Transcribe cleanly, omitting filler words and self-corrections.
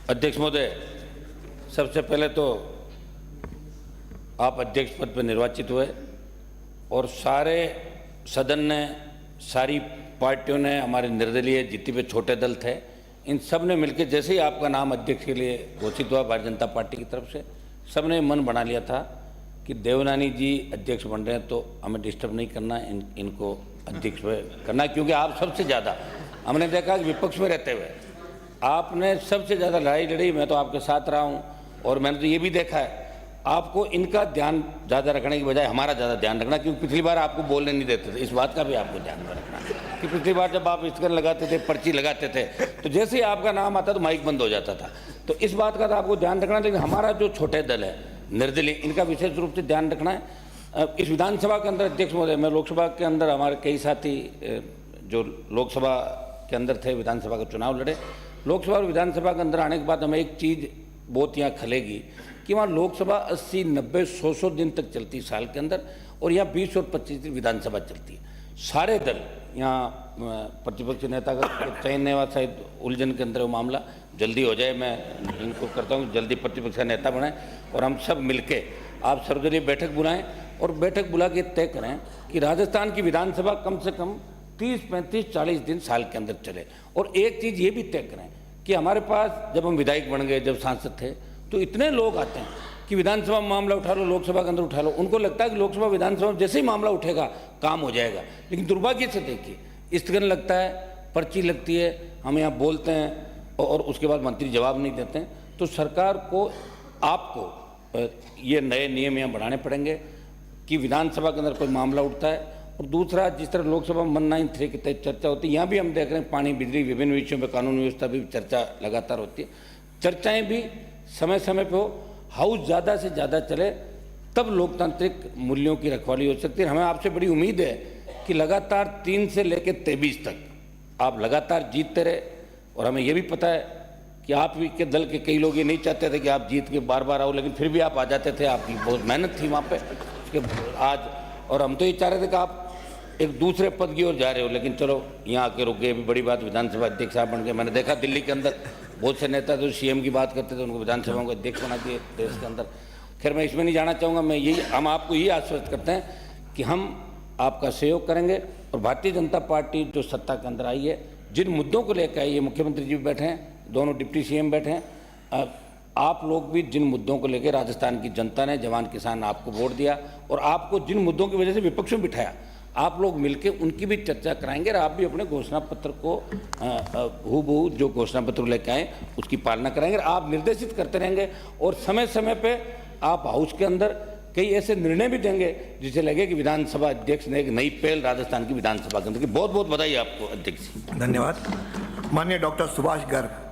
अध्यक्ष महोदय, सबसे पहले तो आप अध्यक्ष पद पर निर्वाचित हुए और सारे सदन ने, सारी पार्टियों ने, हमारे निर्दलीय जितने भी छोटे दल थे, इन सब ने मिलकर जैसे ही आपका नाम अध्यक्ष के लिए घोषित हुआ भारतीय जनता पार्टी की तरफ से, सब ने मन बना लिया था कि देवनानी जी अध्यक्ष बन रहे हैं तो हमें डिस्टर्ब नहीं करना, इनको अध्यक्ष करना, क्योंकि आप सबसे ज़्यादा हमने देखा कि विपक्ष में रहते हुए आपने सबसे ज़्यादा लड़ाई लड़ी। मैं तो आपके साथ रहा हूँ और मैंने तो ये भी देखा है आपको इनका ध्यान ज़्यादा रखने की बजाय हमारा ज़्यादा ध्यान रखना, क्योंकि पिछली बार आपको बोलने नहीं देते थे। इस बात का भी आपको ध्यान में रखना कि पिछली बार जब आप स्टिकर लगाते थे, पर्ची लगाते थे, तो जैसे ही आपका नाम आता तो माइक बंद हो जाता था। तो इस बात का तो आपको ध्यान रखना, लेकिन हमारा जो छोटे दल है निर्दलीय, इनका विशेष रूप से ध्यान रखना है। इस विधानसभा के अंदर अध्यक्ष महोदय, मैं लोकसभा के अंदर हमारे कई साथी जो लोकसभा के अंदर थे, विधानसभा का चुनाव लड़े, लोकसभा और विधानसभा के अंदर आने के बाद हमें एक चीज़ बहुत यहाँ खलेगी कि वहाँ लोकसभा 80, 90, 100 दिन तक चलती है साल के अंदर, और यहाँ 20 और 25 दिन विधानसभा चलती है। सारे दल यहाँ प्रतिपक्ष नेता का चयन नहीं हुआ, शायद उलझन के अंदर वो मामला जल्दी हो जाए। मैं इनको करता हूँ जल्दी प्रतिपक्ष का नेता बनाएं और हम सब मिलके आप सर्वदलीय बैठक बुलाएं और बैठक बुला के तय करें कि राजस्थान की विधानसभा कम से कम 30, 35, 40 दिन साल के अंदर चले। और एक चीज़ ये भी तय करें कि हमारे पास जब हम विधायक बन गए, जब सांसद थे, तो इतने लोग आते हैं कि विधानसभा में मामला उठा लो, लोकसभा के अंदर उठा लो, उनको लगता है कि लोकसभा विधानसभा में जैसे ही मामला उठेगा काम हो जाएगा। लेकिन दुर्भाग्य से देखिए, स्थगन लगता है, पर्ची लगती है, हम यहाँ बोलते हैं और उसके बाद मंत्री जवाब नहीं देते हैं। तो सरकार को, आपको ये नए नियम यहाँ बढ़ाने पड़ेंगे कि विधानसभा के अंदर कोई मामला उठता है, और दूसरा जिस तरह लोकसभा में 193 के तहत चर्चा होती है, यहाँ भी हम देख रहे हैं पानी, बिजली, विभिन्न विषयों पर कानून व्यवस्था भी चर्चा लगातार होती है। चर्चाएं भी समय समय पर हो, हाउस ज़्यादा से ज़्यादा चले, तब लोकतांत्रिक मूल्यों की रखवाली हो सकती है। हमें आपसे बड़ी उम्मीद है कि लगातार 3 से लेकर 23 तक आप लगातार जीतते रहे, और हमें यह भी पता है कि आप के दल के कई लोग ये नहीं चाहते थे कि आप जीत के बार बार आओ, लेकिन फिर भी आप आ जाते थे। आपकी बहुत मेहनत थी वहाँ पे आज, और हम तो ये चाह रहे थे कि आप एक दूसरे पद की ओर जा रहे हो, लेकिन चलो यहाँ आके रुक गए। अभी बड़ी बात, विधानसभा अध्यक्ष साहब बन गए। मैंने देखा दिल्ली के अंदर बहुत से नेता जो सीएम की बात करते थे, उनको विधानसभा को अध्यक्ष बना दिए देश के अंदर। खैर, मैं इसमें नहीं जाना चाहूँगा। मैं यही, हम आपको यही आश्वस्त करते हैं कि हम आपका सहयोग करेंगे, और भारतीय जनता पार्टी जो सत्ता के अंदर आई है, जिन मुद्दों को लेकर आई है, मुख्यमंत्री जी भी बैठे हैं, दोनों डिप्टी सीएम बैठे हैं, आप लोग भी जिन मुद्दों को लेकर राजस्थान की जनता ने, जवान किसान आपको वोट दिया, और आपको जिन मुद्दों की वजह से विपक्ष में बिठाया, आप लोग मिलकर उनकी भी चर्चा कराएंगे, और आप भी अपने घोषणा पत्र को हूबहू जो घोषणा पत्र लेकर आए उसकी पालना कराएंगे। आप निर्देशित करते रहेंगे, और समय समय पे आप हाउस के अंदर कई ऐसे निर्णय भी देंगे जिसे लगे कि विधानसभा अध्यक्ष ने एक नई पहल राजस्थान की विधानसभा के अंदर की। बहुत बहुत बधाई आपको अध्यक्ष जी। धन्यवाद। माननीय डॉक्टर सुभाष गर्ग।